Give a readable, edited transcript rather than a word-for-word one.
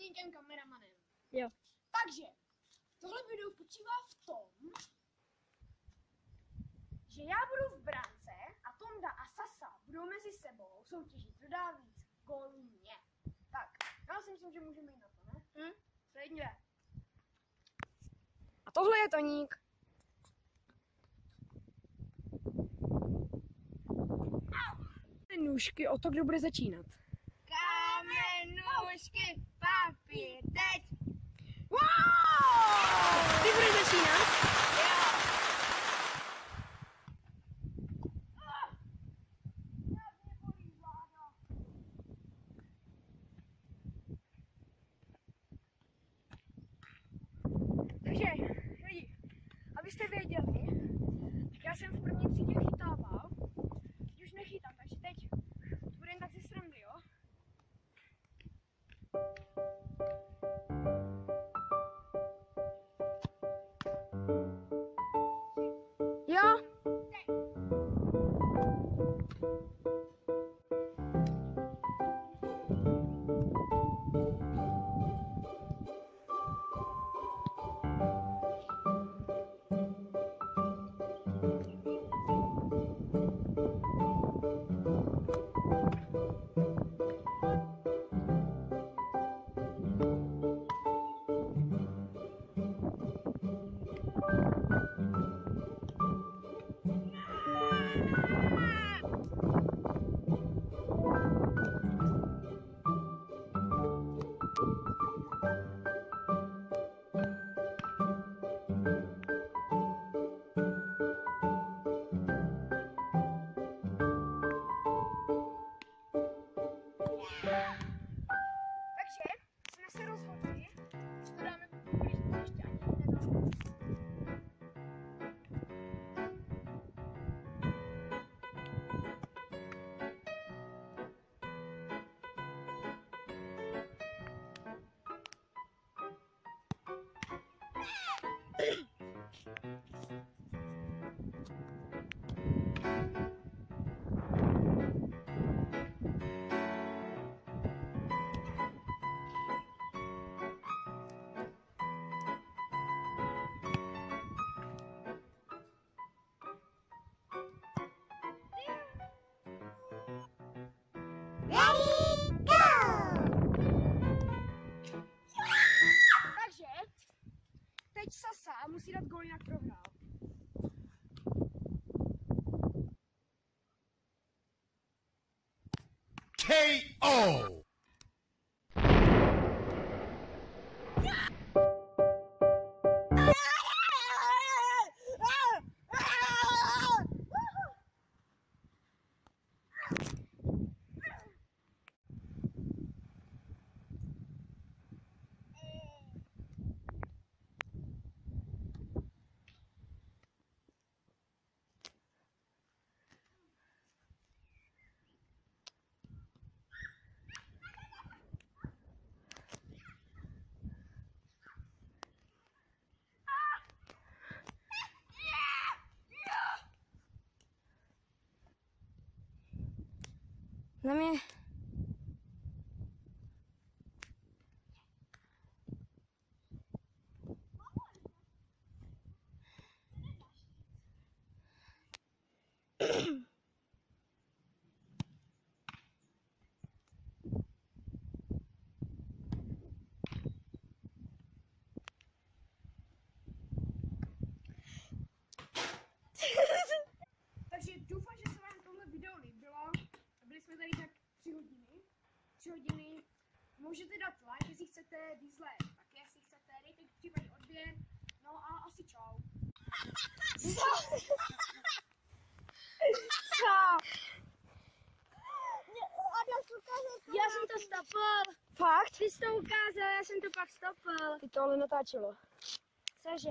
hlavně těm kameramanem. Jo. Takže, tohle video spočívá v tom, že já budu v brance a Tonda a Sasa budou mezi sebou soutěžit, kdo dá víc gólů mě. Tak, já si myslím, že můžeme jít na to, ne? Přejdě. A tohle je Toník. Nůžky o to, kdo bude začínat. Kámen, nůžky, papír, teď! Wow! Ty budeš začínat? Takže, lidi, abyste věděli, tak já jsem v první třídě chytával, teď už nechytám, takže teď to bude jen tak ze srandy, jo? Jo? Takže jsme se rozhodli, že to dáme ještě ani nedáme. Takže teď Sasa musí dát gól, jinak prohrál. KO! Na mě. Takže doufám, že se vám tohle video líbilo. Byli jsme tady tak 3 hodiny. 3 hodiny. Můžete dát like, jestli chcete, dislike, tak jestli chcete, dejte v případě odběr. No a asi čau. Já jsem to stopl. Fakt? Ty jsi to ukázal, já jsem to pak stopl. Ty to ale natáčelo. Cože?